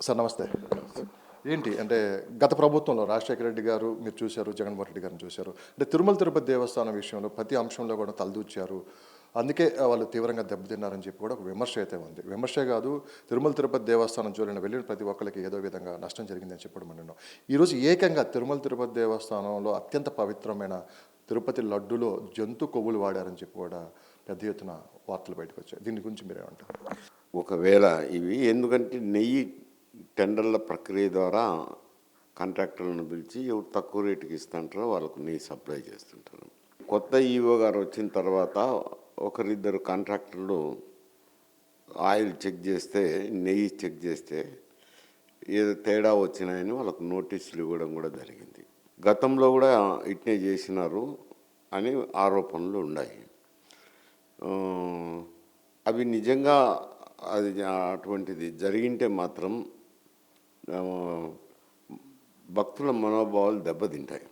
Sir నమస్తే. ఏంటి అంటే గత ప్రభుత్వంలో రాజశేఖర రెడ్డి గారు మీరు చూశారు, జగన్మోహన్ రెడ్డి గారిని చూశారు. అంటే తిరుమల తిరుపతి దేవస్థానం విషయంలో ప్రతి అంశంలో కూడా తలదూర్చారు. అందుకే వాళ్ళు తీవ్రంగా దెబ్బతిన్నారని చెప్పి కూడా ఒక విమర్శ అయితే ఉంది. విమర్శే కాదు, తిరుమల తిరుపతి దేవస్థానం జోలిన వెళ్ళిన ప్రతి ఒక్కరికి ఏదో విధంగా నష్టం జరిగిందని చెప్పడం మనం ఈరోజు ఏకంగా తిరుమల తిరుపతి దేవస్థానంలో అత్యంత పవిత్రమైన తిరుపతి లడ్డులో జంతు కొవ్వులు వాడారని చెప్పి కూడా పెద్ద ఎత్తున వార్తలు బయటకు వచ్చాయి. దీని గురించి మీరేమంటారు? ఒకవేళ ఇవి ఎందుకంటే నెయ్యి టెండర్ల ప్రక్రియ ద్వారా కాంట్రాక్టర్లను పిలిచి ఎవరు తక్కువ రేటుకి ఇస్తుంటారో వాళ్ళకు నెయ్యి సప్లై చేస్తుంటారు. కొత్త ఈఓ గారు వచ్చిన తర్వాత ఒకరిద్దరు కాంట్రాక్టర్లు ఆయిల్ చెక్ చేస్తే, నెయ్యి చెక్ చేస్తే ఏదో తేడా వచ్చినాయని వాళ్ళకు నోటీసులు ఇవ్వడం కూడా జరిగింది. గతంలో కూడా ఇట్నే చేసినారు అని ఆరోపణలు ఉన్నాయి. అవి నిజంగా అది అటువంటిది జరిగింటే మాత్రం భక్తుల మనోభావాలు దెబ్బతింటాయి.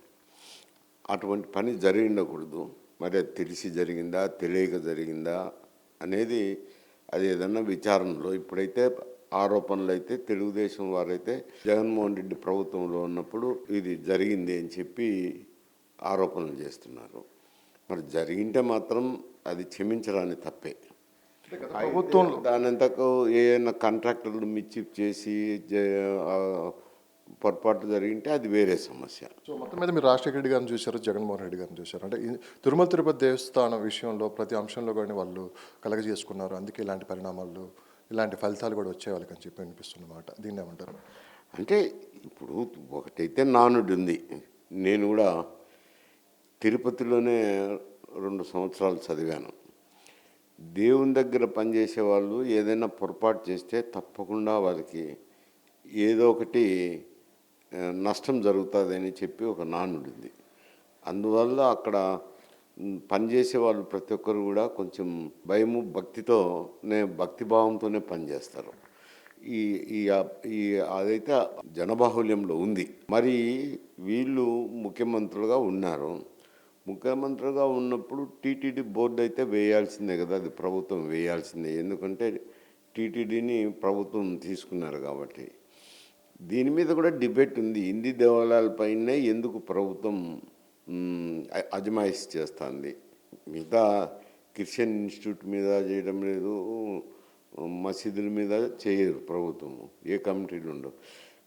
అటువంటి పని జరిగి ఉండకూడదు. మరి అది తెలిసి జరిగిందా, తెలియక జరిగిందా అనేది అది ఏదన్నా విచారణలో. ఇప్పుడైతే ఆరోపణలు అయితే తెలుగుదేశం వారైతే జగన్మోహన్ రెడ్డి ప్రభుత్వంలో ఉన్నప్పుడు ఇది జరిగింది అని చెప్పి ఆరోపణలు చేస్తున్నారు. మరి జరిగింటే మాత్రం అది క్షమించరాని తప్పే. ప్రభుత్వంలో దానంతకు ఏమైనా కాంట్రాక్టర్లు మిస్చీఫ్ చేసి పొరపాటు జరిగింటే అది వేరే సమస్య. సో మొత్తం మీద మీరు రాజశేఖర రెడ్డి గారిని చూశారు, జగన్మోహన్ రెడ్డి గారిని చూశారు. అంటే తిరుమల తిరుపతి దేవస్థానం విషయంలో ప్రతి అంశంలో కానీ వాళ్ళు కలగజేసుకున్నారు. అందుకే ఇలాంటి పరిణామాలు, ఇలాంటి ఫలితాలు కూడా వచ్చే వాళ్ళకి అని చెప్పి అనిపిస్తున్నమాట. దీన్ని ఏమంటారు? అంటే ఇప్పుడు ఒకటైతే నానుడి ఉంది. నేను కూడా తిరుపతిలోనే 2 సంవత్సరాలు చదివాను. దేవుని దగ్గర పనిచేసే వాళ్ళు ఏదైనా పొరపాటు చేస్తే తప్పకుండా వాళ్ళకి ఏదో ఒకటి నష్టం జరుగుతుందని చెప్పి ఒక నానుడి ఉంది. అందువల్ల అక్కడ పనిచేసే వాళ్ళు ప్రతి ఒక్కరు కూడా కొంచెం భయము, భక్తిభావంతోనే పనిచేస్తారు. ఈ ఈ ఈ అదైతే జనబాహుల్యంలో ఉంది. మరి వీళ్ళు ముఖ్యమంత్రులుగా ఉన్నారు. ముఖ్యమంత్రిగా ఉన్నప్పుడు టీటీడీ బోర్డు అయితే వేయాల్సిందే కదా, అది ప్రభుత్వం వేయాల్సిందే. ఎందుకంటే టీటీడీని ప్రభుత్వం తీసుకున్నారు కాబట్టి. దీని మీద కూడా డిబేట్ ఉంది. హిందీ దేవాలయాలపైనే ఎందుకు ప్రభుత్వం అజమాయిష్ చేస్తుంది? మిగతా క్రిస్టియన్ ఇన్స్టిట్యూట్ మీద చేయడం లేదు, మసీదుల మీద చేయరు ప్రభుత్వము, ఏ కమిటీలు ఉండవు.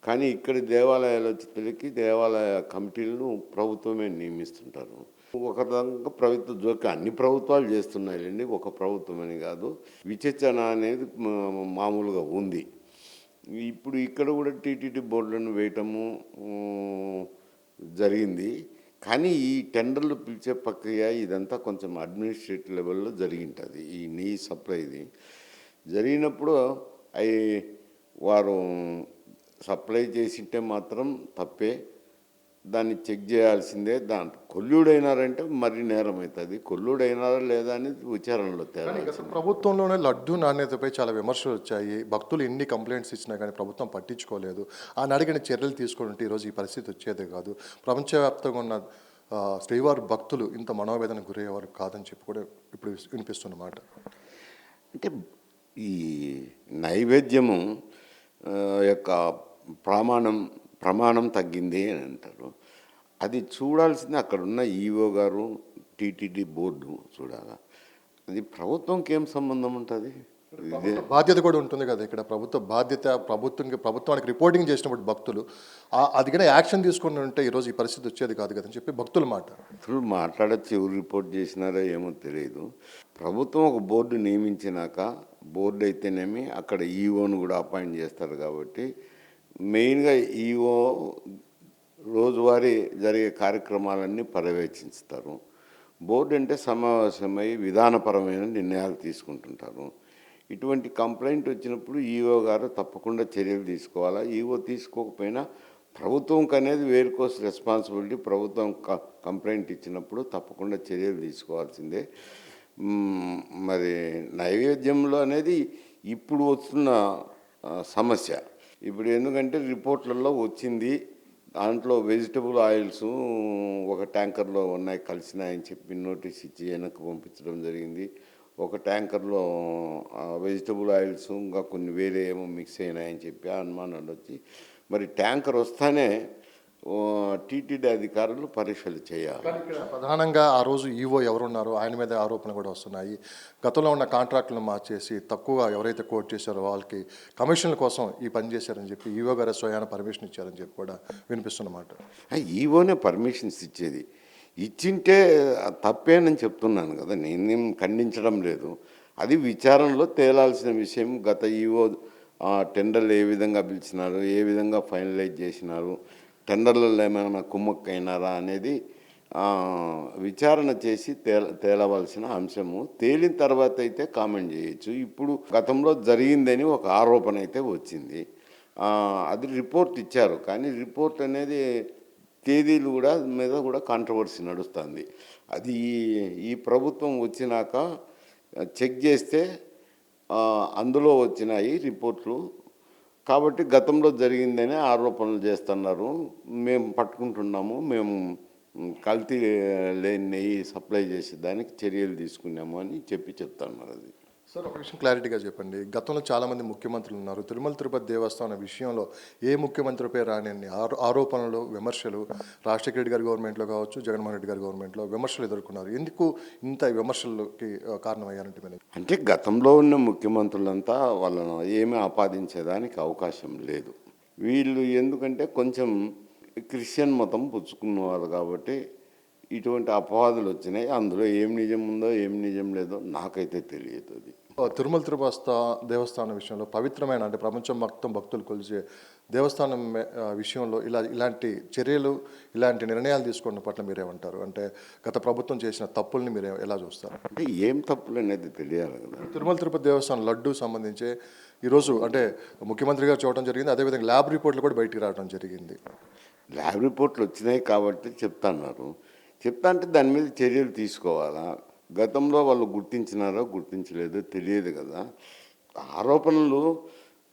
కానీ ఇక్కడ దేవాలయాలు వచ్చేసరికి దేవాలయ కమిటీలను ప్రభుత్వమే నియమిస్తుంటారు. ఒక రకంగా ప్రభుత్వ జోక్యం అన్ని ప్రభుత్వాలు చేస్తున్నాయండి, ఒక ప్రభుత్వం అని కాదు. విచక్షణ అనేది మామూలుగా ఉంది. ఇప్పుడు ఇక్కడ కూడా టీటీడీ బోర్డులను వేయటము జరిగింది. కానీ ఈ టెండర్లు పిలిచే ప్రక్రియ ఇదంతా కొంచెం అడ్మినిస్ట్రేటివ్ లెవెల్లో జరిగింటుంది. ఈ నెయ్యి సప్లైది జరిగినప్పుడు వారు సప్లై చేసింటే మాత్రం తప్పే, దాన్ని చెక్ చేయాల్సిందే. దాంట్లో కొల్లుడైనారంటే మరీ నేరం అవుతుంది. కొల్లుడైనారా లేదా అనేది విచారణలో తేలాల్సింది. ప్రభుత్వంలోనే లడ్డు నాణ్యతపై చాలా విమర్శలు వచ్చాయి. భక్తులు ఎన్ని కంప్లైంట్స్ ఇచ్చినా కానీ ప్రభుత్వం పట్టించుకోలేదు. ఆ అడిగిన చర్యలు తీసుకుంటే ఈరోజు ఈ పరిస్థితి వచ్చేదే కాదు. ప్రపంచవ్యాప్తంగా ఉన్న శ్రీవారి భక్తులు ఇంత మనోవేదన గురయ్యేవారు కాదని చెప్పి కూడా ఇప్పుడు వినిపిస్తున్నమాట. అంటే ఈ నైవేద్యము యొక్క ప్రమాణం తగ్గింది అని అంటారు. అది చూడాల్సింది అక్కడున్న ఈఓ గారు, టీటీడీ బోర్డు చూడాలా. అది ప్రభుత్వంకి ఏం సంబంధం ఉంటుంది? బాధ్యత కూడా ఉంటుంది కదా ఇక్కడ. ప్రభుత్వ బాధ్యత, ప్రభుత్వానికి రిపోర్టింగ్ చేసినప్పుడు భక్తులు అది కూడా యాక్షన్ తీసుకుని ఉంటే ఈరోజు ఈ పరిస్థితి వచ్చేది కాదు కదని చెప్పి భక్తులు మాట్లాడచ్చు. ఎవరు రిపోర్ట్ చేసినారో ఏమో తెలియదు. ప్రభుత్వం ఒక బోర్డు నియమించినాక బోర్డు అయితేనేమి అక్కడ ఈఓను కూడా అపాయింట్ చేస్తారు. కాబట్టి మెయిన్గా ఈఓ రోజువారీ జరిగే కార్యక్రమాలన్నీ పర్యవేక్షిస్తారు. బోర్డు అంటే సమావేశమై విధానపరమైన నిర్ణయాలు తీసుకుంటుంటారు. ఇటువంటి కంప్లైంట్ వచ్చినప్పుడు ఈఓ గారు తప్పకుండా చర్యలు తీసుకోవాలా. ఈఓ తీసుకోకపోయినా ప్రభుత్వంకి అనేది వేరుకోస్ రెస్పాన్సిబిలిటీ. ప్రభుత్వం కంప్లైంట్ ఇచ్చినప్పుడు తప్పకుండా చర్యలు తీసుకోవాల్సిందే. మరి నైవేద్యంలో అనేది ఇప్పుడు వస్తున్న సమస్య. ఇప్పుడు ఎందుకంటే రిపోర్ట్లలో వచ్చింది, దాంట్లో వెజిటబుల్ ఆయిల్స్ ఒక ట్యాంకర్లో ఉన్నాయి, కలిసినాయని చెప్పి నోటీస్ ఇచ్చి వెనక్కి పంపించడం జరిగింది. ఒక ట్యాంకర్లో వెజిటబుల్ ఆయిల్స్ ఇంకా కొన్ని వేరే ఏమో మిక్స్ అయినాయని చెప్పి అనుమానాలు వచ్చి మరి ట్యాంకర్ వస్తానే టీటీడీ అధికారులు పరీక్షలు చేయాలి. కానీ ఇక్కడ ప్రధానంగా ఆ రోజు ఈవో ఎవరున్నారో ఆయన మీద ఆరోపణలు కూడా వస్తున్నాయి. గతంలో ఉన్న కాంట్రాక్టులను మార్చేసి తక్కువ ఎవరైతే కోట్ చేశారో వాళ్ళకి కమిషన్ల కోసం ఈ పని చేశారని చెప్పి ఈవో గారు స్వయాన పర్మిషన్ ఇచ్చారని చెప్పి కూడా వినిపిస్తున్నమాట. ఈవోనే పర్మిషన్స్ ఇచ్చేది. ఇచ్చింటే తప్పేనని చెప్తున్నాను కదా, నేనేం ఖండించడం లేదు. అది విచారణలో తేలాల్సిన విషయం. గత ఈవో టెండర్లు ఏ విధంగా పిలిచినారు, ఏ విధంగా ఫైనలైజ్ చేసినారు, టెండర్లలో ఏమైనా కుమ్మక్కైనారా అనేది విచారణ చేసి తేలవలసిన అంశము. తేలిన తర్వాత అయితే కామెంట్ చేయొచ్చు. ఇప్పుడు గతంలో జరిగిందని ఒక ఆరోపణ అయితే వచ్చింది. అది రిపోర్ట్ ఇచ్చారు, కానీ రిపోర్ట్ అనేది తేదీలు కూడా మీద కూడా కాంట్రవర్సీ నడుస్తుంది. అది ఈ ప్రభుత్వం వచ్చినాక చెక్ చేస్తే అందులో వచ్చినాయి రిపోర్ట్లు. కాబట్టి గతంలో జరిగిందనే ఆరోపణలు చేస్తున్నారు. మేము పట్టుకుంటున్నాము, మేము కల్తీ లేని నెయ్యి సప్లై చేసి దానికి చర్యలు తీసుకున్నాము అని చెప్తున్నారు. అది సార్, ఒక విషయం క్లారిటీగా చెప్పండి. గతంలో చాలామంది ముఖ్యమంత్రులు ఉన్నారు. తిరుమల తిరుపతి దేవస్థానం విషయంలో ఏ ముఖ్యమంత్రిపై రాని ఆరోపణలు, విమర్శలు రాజశేఖర రెడ్డి గారి గవర్నమెంట్లో కావచ్చు, జగన్మోహన్ రెడ్డి గారి గవర్నమెంట్లో విమర్శలు ఎదుర్కొన్నారు. ఎందుకు ఇంత విమర్శలకి కారణమయ్యారంటే మీరు? అంటే గతంలో ఉన్న ముఖ్యమంత్రులంతా వాళ్ళను ఏమీ ఆపాదించేదానికి అవకాశం లేదు. వీళ్ళు ఎందుకంటే కొంచెం క్రిస్టియన్ మతం పుచ్చుకున్నవారు కాబట్టి ఇటువంటి అపవాదులు వచ్చినాయి. అందులో ఏం నిజం ఉందో ఏం నిజం లేదో నాకైతే తెలియదు. అది తిరుమల తిరుపతి దేవస్థానం విషయంలో పవిత్రమైన, అంటే ప్రపంచం మొత్తం భక్తులు కొలిచే దేవస్థానం విషయంలో ఇలాంటి చర్యలు, ఇలాంటి నిర్ణయాలు తీసుకున్న పట్ల మీరేమంటారు? అంటే గత ప్రభుత్వం చేసిన తప్పుల్ని మీరు ఎలా చూస్తారు? అంటే ఏం తప్పులు అనేది తెలియాలి కదా. తిరుమల తిరుపతి దేవస్థానం లడ్డు సంబంధించి ఈరోజు అంటే ముఖ్యమంత్రి గారు చూడటం జరిగింది. అదేవిధంగా ల్యాబ్ రిపోర్ట్లు కూడా బయటికి రావడం జరిగింది. ల్యాబ్ రిపోర్ట్లు వచ్చినాయి కాబట్టి చెప్తున్నారు. అంటే దాని మీద చర్యలు తీసుకోవాలా? గతంలో వాళ్ళు గుర్తించినారో గుర్తించలేదో తెలియదు కదా. ఆరోపణలు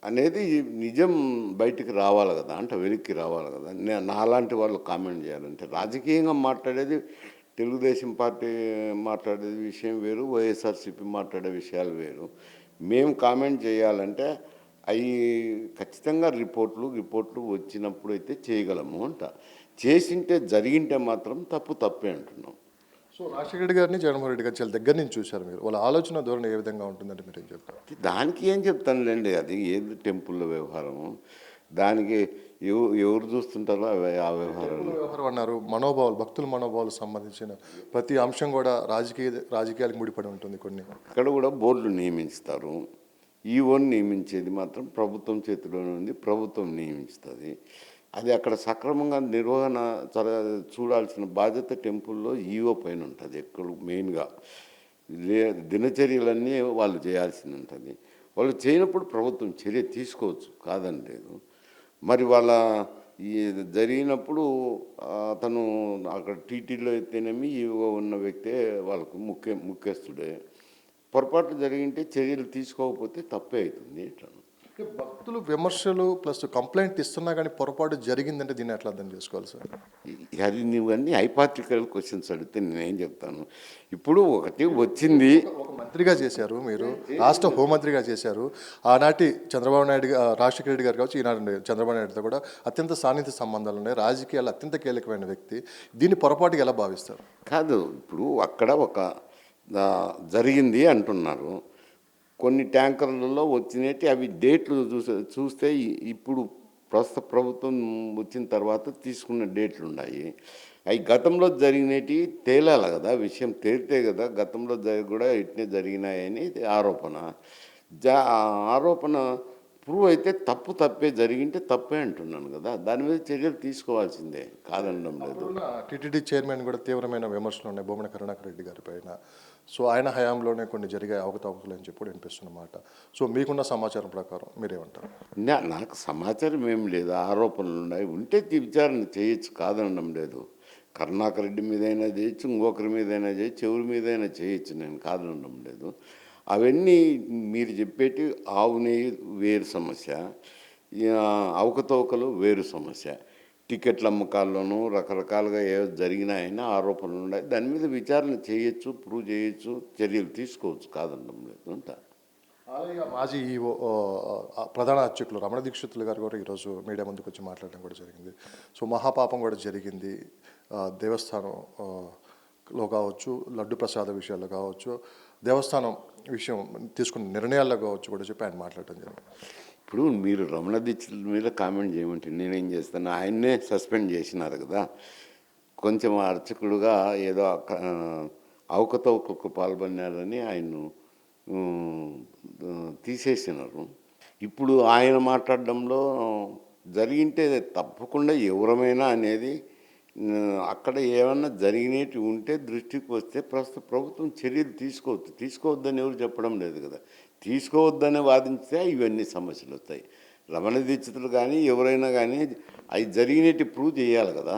అనేది నిజం బయటికి రావాలి కదా, అంటే వెలిక్కి రావాలి కదా. నాలాంటి వాళ్ళు కామెంట్ చేయాలంటే రాజకీయంగా మాట్లాడేది తెలుగుదేశం పార్టీ మాట్లాడే విషయం వేరు, వైఎస్ఆర్సీపీ మాట్లాడే విషయాలు వేరు. మేము కామెంట్ చేయాలంటే అవి ఖచ్చితంగా రిపోర్ట్లు వచ్చినప్పుడు అయితే చేయగలము అంట. చేసింటే జరిగింటే మాత్రం తప్పే అంటున్నాం. సో రాజశేఖర రెడ్డి గారిని, జగన్మోహన్ రెడ్డి గారు చాలా దగ్గర నుంచి చూశారు మీరు. వాళ్ళ ఆలోచన ధోరణి ఏ విధంగా ఉంటుందంటే మీరు ఏం చెప్తారు? దానికి ఏం చెప్తానులేండి, అది ఏది టెంపుల్ వ్యవహారము. దానికి ఎవరు చూస్తుంటారో ఆ వ్యవహారం అన్నారు. మనోభావాలు, భక్తుల మనోభావాలకు సంబంధించిన ప్రతి అంశం కూడా రాజకీయాలకు ముడిపడి ఉంటుంది. కొన్ని అక్కడ కూడా బోర్డులు నియమిస్తారు. ఈవోని నియమించేది మాత్రం ప్రభుత్వం చేతిలోనే ఉంది, ప్రభుత్వం నియమిస్తుంది. అది అక్కడ సక్రమంగా నిర్వహణ చూడాల్సిన బాధ్యత టెంపుల్లో ఈవో పైన ఉంటుంది. ఎక్కడ మెయిన్గా దినచర్యలన్నీ వాళ్ళు చేయాల్సింది ఉంటుంది. వాళ్ళు చేయనప్పుడు ప్రభుత్వం చర్య తీసుకోవచ్చు, కాదని లేదు. మరి వాళ్ళ ఈ జరిగినప్పుడు అతను అక్కడ టీటీలో అయితేనేమి ఈవో ఉన్న వ్యక్తే వాళ్ళకు ముఖ్యస్తుడే. పొరపాటు జరిగింటే చర్యలు తీసుకోకపోతే తప్పే అవుతుంది. ఇట్లా భక్తులు విమర్శలు ప్లస్ కంప్లైంట్ ఇస్తున్నా కానీ పొరపాటు జరిగిందంటే దీన్ని ఎట్లా అర్థం చేసుకోవాలి సార్? అది నువ్వు అన్నీ హైపాథిటికల్ క్వశ్చన్స్ అడిగితే నేనేం చెప్తాను. ఇప్పుడు ఒకటి వచ్చింది, ఒక మంత్రిగా చేశారు మీరు, రాష్ట్ర హోంమంత్రిగా చేశారు. ఆనాటి చంద్రబాబు నాయుడు, రాజశేఖర రెడ్డి గారు కావచ్చు, ఈనాడు చంద్రబాబు నాయుడుతో కూడా అత్యంత సాన్నిహిత సంబంధాలు ఉన్నాయి. రాజకీయాలు అత్యంత కీలకమైన వ్యక్తి. దీన్ని పొరపాటుగా ఎలా భావిస్తారు? కాదు, ఇప్పుడు అక్కడ ఒక జరిగింది అంటున్నారు. కొన్ని ట్యాంకర్లలో వచ్చినట్టు అవి డేట్లు చూస్తే ఇప్పుడు ప్రస్తుత ప్రభుత్వం వచ్చిన తర్వాత తీసుకున్న డేట్లు ఉన్నాయి. అవి గతంలో జరిగినవి తేలాలి కదా, విషయం తేలితే కదా గతంలో కూడా ఇట్నే జరిగినాయని ఆరోపణ. ఆరోపణ ప్రూవ్ అయితే తప్పే జరిగింటే తప్పే అంటున్నాను కదా. దాని మీద చర్యలు తీసుకోవాల్సిందే, కాదనడం లేదు. టీటీడీ చైర్మన్ కూడా తీవ్రమైన విమర్శలు ఉన్నాయి భూమన కరుణాకర్ రెడ్డి గారి పైన. సో ఆయన హయాంలోనే కొన్ని జరిగే అవకతవకలు అని చెప్పి వినిపిస్తున్నమాట. సో మీకున్న సమాచారం ప్రకారం మీరేమంటారు? నాకు సమాచారం ఏం లేదు, ఆరోపణలు ఉన్నాయి. ఉంటే విచారణ చేయొచ్చు, కాదనడం లేదు. కరుణాకర్ రెడ్డి మీదైనా చేయొచ్చు, ఇంకొకరి మీదైనా చేయొచ్చు, ఎవరి మీదైనా చేయొచ్చు, నేను కాదనడం లేదు. అవన్నీ మీరు చెప్పేటి ఆవు నెయ్యి వేరు సమస్య, అవకతవకలు వేరు సమస్య. టికెట్ల అమ్మకాల్లోనూ రకరకాలుగా ఏవో జరిగినాయని ఆరోపణలు ఉన్నాయి. దాని మీద విచారణ చేయొచ్చు, ప్రూవ్ చేయొచ్చు, చర్యలు తీసుకోవచ్చు, కాదనడం లేదు అంట. అలాగే మాజీ ఈఓ ప్రధాన అర్చకులు రమణ దీక్షితులు గారు కూడా ఈరోజు మీడియా ముందుకు వచ్చి మాట్లాడడం కూడా జరిగింది. సో మహాపాపం కూడా జరిగింది దేవస్థానం లో కావచ్చు, లడ్డు ప్రసాద విషయాల్లో కావచ్చు, దేవస్థానం విషయం తీసుకున్న నిర్ణయాల్లో కావచ్చు కూడా చెప్పి ఆయన మాట్లాడటం జరిగింది. ఇప్పుడు మీరు రమణ దీక్షితుల మీద కామెంట్ చేయమంటే నేనేం చేస్తాను? ఆయన్నే సస్పెండ్ చేసినారు కదా. కొంచెం అర్చకుడుగా ఏదో అవకతవకలకు పాల్పడినారని ఆయన్ను తీసేసినారు. ఇప్పుడు ఆయన మాట్లాడడంలో జరిగింటే తప్పకుండా ఎవరమైనా అనేది అక్కడ ఏమన్నా జరిగినట్టు ఉంటే దృష్టికి వస్తే ప్రస్తుత ప్రభుత్వం చర్యలు తీసుకోవచ్చు. తీసుకోవద్దని ఎవరు చెప్పడం లేదు కదా. తీసుకోవద్దని వాదించితే ఇవన్నీ సమస్యలు వస్తాయి. రమణ దీక్షితులు కానీ ఎవరైనా కానీ అవి జరిగినట్టు ప్రూవ్ చేయాలి కదా.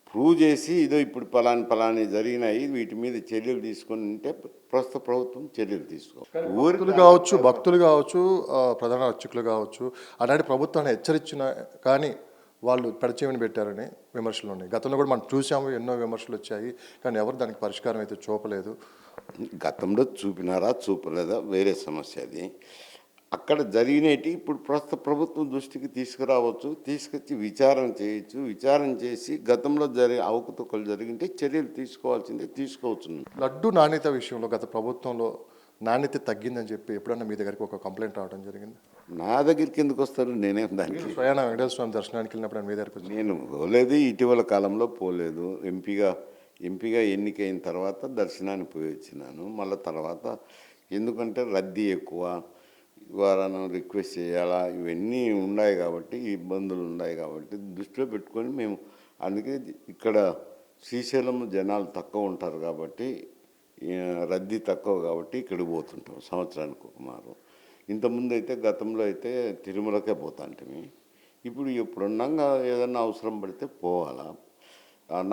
ప్రూవ్ చేసి ఇదో ఇప్పుడు పలాని జరిగినాయి, వీటి మీద చర్యలు తీసుకొని ఉంటే ప్రస్తుత ప్రభుత్వం చర్యలు తీసుకోవాలి. భక్తులు కావచ్చు ప్రధాన అర్చకులు కావచ్చు అలాంటి ప్రభుత్వాన్ని హెచ్చరించిన కానీ వాళ్ళు పెడచేవిని పెట్టారని విమర్శలు ఉన్నాయి. గతంలో కూడా మనం చూసాము, ఎన్నో విమర్శలు వచ్చాయి, కానీ ఎవరు దానికి పరిష్కారం అయితే చూపలేదు. గతంలో చూపినారా చూపలేదా వేరే సమస్య. అది అక్కడ జరిగినవి ఇప్పుడు ప్రస్తుత ప్రభుత్వం దృష్టికి తీసుకురావచ్చు, తీసుకొచ్చి విచారణ చేయొచ్చు. విచారణ చేసి గతంలో అవకతవకలు జరిగింటే చర్యలు తీసుకోవాల్సిందే, తీసుకోవచ్చు. లడ్డు నాణ్యత విషయంలో గత ప్రభుత్వంలో నాణ్యత తగ్గిందని చెప్పి ఎప్పుడన్నా మీ దగ్గరికి ఒక కంప్లైంట్ రావడం జరిగింది? నా దగ్గరికి ఎందుకు వస్తారు? నేనేం దానికి స్వయాన వెంకటేశ్వర స్వామి దర్శనానికి వెళ్ళినప్పుడు మీ దగ్గరికి నేను పోలేదు, ఇటీవల కాలంలో పోలేదు. ఎంపీగా ఎన్నికైన తర్వాత దర్శనానికి పోయి వచ్చినాను. మళ్ళీ తర్వాత ఎందుకంటే రద్దీ ఎక్కువ, వారను రిక్వెస్ట్ చేయాలా, ఇవన్నీ ఉన్నాయి కాబట్టి, ఇబ్బందులు ఉన్నాయి కాబట్టి దృష్టిలో పెట్టుకొని మేము అందుకే ఇక్కడ శ్రీశైలం జనాలు తక్కువ ఉంటారు కాబట్టి, రద్దీ తక్కువ కాబట్టి ఇక్కడికి పోతుంటాం సంవత్సరానికి ఒక మారు. ఇంతకుముందు అయితే గతంలో అయితే తిరుమలకే పోతాంటిమి. ఇప్పుడు ఎప్పుడున్నాగా ఏదన్నా అవసరం పడితే పోవాలా.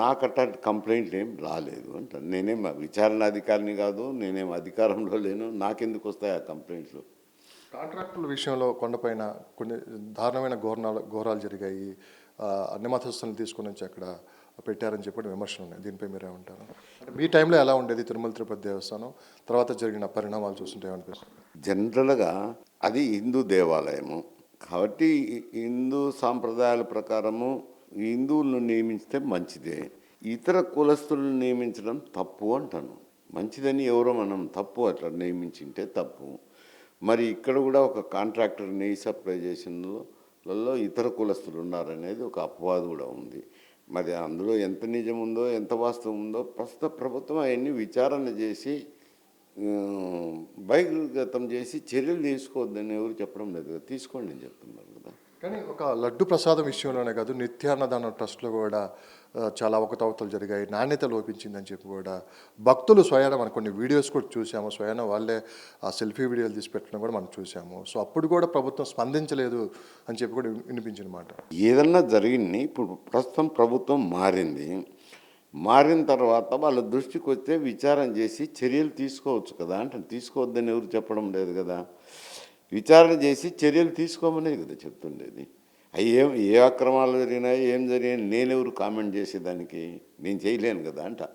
నాకు అట్లాంటి కంప్లైంట్లు ఏం రాలేదు అంట. నేనేం విచారణ అధికారిని కాదు, నేనేం అధికారంలో లేను, నాకెందుకు వస్తాయి ఆ కంప్లైంట్లు? కాంట్రాక్టుల విషయంలో కొండపైన కొన్ని దారుణమైన ఘోరాలు జరిగాయి, అన్ని మతస్థులను తీసుకుని వచ్చి అక్కడ పెట్టారని చెప్పి విమర్శలు ఉన్నాయి. దీనిపై మీరేమంటారు? అంటే మీ టైంలో ఎలా ఉండేది తిరుమల తిరుపతి దేవస్థానం, తర్వాత జరిగిన పరిణామాలు చూస్తుంటే ఏమనిపిస్తుంది? జనరల్గా అది హిందూ దేవాలయము కాబట్టి హిందూ సాంప్రదాయాల ప్రకారము హిందువులను నియమించితే మంచిదే. ఇతర కులస్తులను నియమించడం తప్పు అంటాను. మంచిదని ఎవరో మనం తప్పు అట్లా నియమించింటే తప్పు. మరి ఇక్కడ కూడా ఒక కాంట్రాక్టర్ నెయ్యి సప్లై చేసినలో ఇతర కులస్తులు ఉన్నారనేది ఒక అపవాదు కూడా ఉంది. మరి అందులో ఎంత నిజం ఉందో ఎంత వాస్తవం ఉందో ప్రస్తుత ప్రభుత్వం అవన్నీ విచారణ చేసి బహిర్గతం చేసి చర్యలు తీసుకోవద్దని ఎవరు చెప్పడం లేదు కదా. తీసుకోండి అని చెప్తున్నారు కదా. కానీ ఒక లడ్డు ప్రసాదం విషయంలోనే కాదు, నిత్యాన్నదాన ట్రస్ట్లో కూడా చాలా అవకతవకలు జరిగాయి, నాణ్యత లోపించిందని చెప్పి కూడా భక్తులు స్వయాన మనం కొన్ని వీడియోస్ కూడా చూసాము, స్వయాన వాళ్ళే ఆ సెల్ఫీ వీడియోలు తీసి పెట్టడం కూడా మనం చూసాము. సో అప్పుడు కూడా ప్రభుత్వం స్పందించలేదు అని చెప్పి కూడా వినిపించిన మాట. ఏదన్నా జరిగింది, ఇప్పుడు ప్రస్తుతం ప్రభుత్వం మారిన తర్వాత వాళ్ళ దృష్టికి వస్తే విచారణ చేసి చర్యలు తీసుకోవచ్చు కదా. అంటే తీసుకోవద్దని ఎవరు చెప్పడం లేదు కదా. విచారణ చేసి చర్యలు తీసుకోమనేది కదా చెప్తుండేది. అవి ఏ అక్రమాలు జరిగినాయి, ఏం జరిగినాయి నేనెవరు కామెంట్ చేసేదానికి? నేను చేయలేను కదా.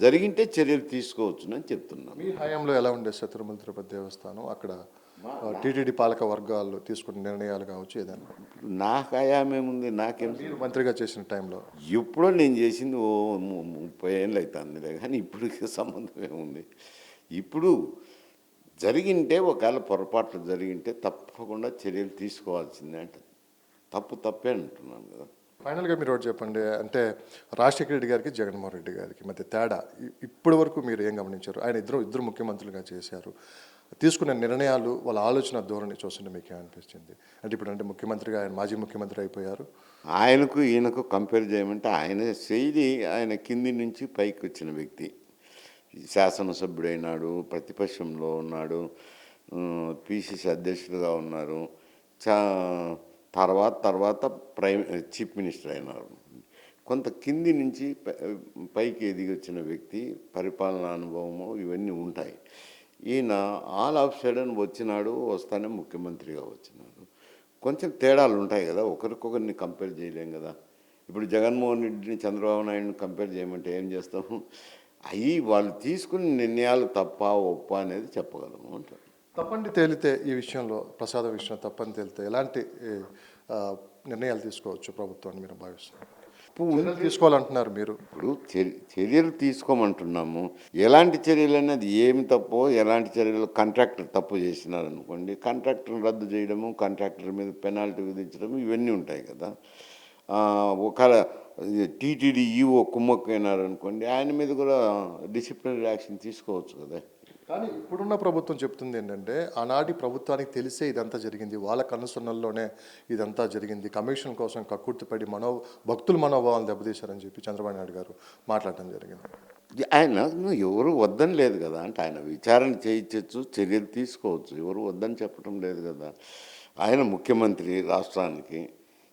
జరిగింటే చర్యలు తీసుకోవచ్చు అని చెప్తున్నాను. మీ హయాంలో ఎలా ఉండేది సార్ తిరుమల తిరుపతి దేవస్థానం? అక్కడ టీటీడీ పాలక వర్గాలు తీసుకున్న నిర్ణయాలు కావచ్చు ఏదైనా? నా హయామేముంది, నాకేం? మంత్రిగా చేసిన టైంలో ఎప్పుడో నేను చేసింది 30 ఏళ్ళు అవుతుంది కానీ ఇప్పటికి సంబంధం ఏముంది? ఇప్పుడు జరిగింటే ఒకవేళ పొరపాట్లు జరిగింటే తప్పకుండా చర్యలు తీసుకోవాల్సిందే. అంటే తప్పే అంటున్నాను కదా. ఫైనల్గా మీరు ఒకటి చెప్పండి, అంటే రాజశేఖర రెడ్డి గారికి జగన్మోహన్ రెడ్డి గారికి మధ్య తేడా ఇప్పటి వరకు మీరు ఏం గమనించారు? ఆయన ఇద్దరు ముఖ్యమంత్రులుగా చేశారు, తీసుకునే నిర్ణయాలు, వాళ్ళ ఆలోచన ధోరణి చూస్తుంటే మీకు ఏమనిపించింది? అంటే ఇప్పుడు అంటే ముఖ్యమంత్రిగా ఆయన మాజీ ముఖ్యమంత్రి అయిపోయారు, ఆయనకు ఈయనకు కంపేర్ చేయమంటే ఆయన శైలి, ఆయన కింది నుంచి పైకి వచ్చిన వ్యక్తి, శాసనసభ్యుడైనాడు, ప్రతిపక్షంలో ఉన్నాడు, పిసిసి అధ్యక్షులుగా ఉన్నారు, తర్వాత చీఫ్ మినిస్టర్ అయినారు. కొంత కింది నుంచి పైకి ఎదిగి వచ్చిన వ్యక్తి, పరిపాలనా అనుభవము ఇవన్నీ ఉంటాయి. ఈయన ఆల్ ఆఫ్ సడన్ వస్తానే ముఖ్యమంత్రిగా వచ్చినాడు. కొంచెం తేడాలు ఉంటాయి కదా, ఒకరికొకరిని కంపేర్ చేయలేం కదా. ఇప్పుడు జగన్మోహన్ రెడ్డిని చంద్రబాబు నాయుడుని కంపేర్ చేయమంటే ఏం చేస్తాము? అవి వాళ్ళు తీసుకున్న నిర్ణయాలు తప్ప ఒప్ప అనేది చెప్పగలము అంటారు. తప్పండి తేలితే ఈ విషయంలో ప్రసాదం విషయం తప్పని తేలితే ఎలాంటి ఆ, నిర్ణయాలు తీసుకోవచ్చు ప్రభుత్వాన్ని మీరు భావిస్తారు? చర్యలు తీసుకోవాలంటున్నారు మీరు. ఇప్పుడు చర్యలు తీసుకోమంటున్నాము. ఎలాంటి చర్యలు అనేది ఏమి తప్పో, ఎలాంటి చర్యలు కాంట్రాక్టర్ తప్పు చేసినారనుకోండి, కాంట్రాక్టర్ని రద్దు చేయడము, కాంట్రాక్టర్ మీద పెనాల్టీ విధించడం ఇవన్నీ ఉంటాయి కదా. ఒకవేళ టీటీడీ ఈఓ కుమ్మక్కైనారనుకోండి, ఆయన మీద కూడా డిసిప్లినరీ యాక్షన్ తీసుకోవచ్చు కదా. కానీ ఇప్పుడున్న ప్రభుత్వం చెప్తుంది ఏంటంటే ఆనాటి ప్రభుత్వానికి తెలిసే ఇదంతా జరిగింది, వాళ్ళ కనుసన్నల్లోనే ఇదంతా జరిగింది, కమిషన్ కోసం కక్కుర్తిపడి భక్తుల మనోభావాలు దెబ్బతీశారని చెప్పి చంద్రబాబు నాయుడు గారు మాట్లాడటం జరిగింది. ఆయన ఎవరు వద్దని లేదు కదా. అంటే ఆయన విచారణ చేయించవచ్చు, చర్యలు తీసుకోవచ్చు, ఎవరు వద్దని చెప్పడం లేదు కదా. ఆయన ముఖ్యమంత్రి రాష్ట్రానికి,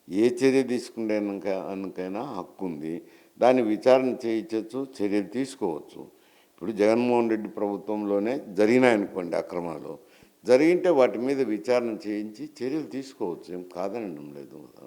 ఏ చర్య తీసుకునేకైనా హక్కు ఉంది. దాన్ని విచారణ చేయించవచ్చు, చర్యలు తీసుకోవచ్చు. ఇప్పుడు జగన్మోహన్ రెడ్డి ప్రభుత్వంలోనే జరిగినాయనుకోండి అక్రమాలు, జరిగింటే వాటి మీద విచారణ చేయించి చర్యలు తీసుకోవచ్చు, ఏం కాదనడం లేదు కదా.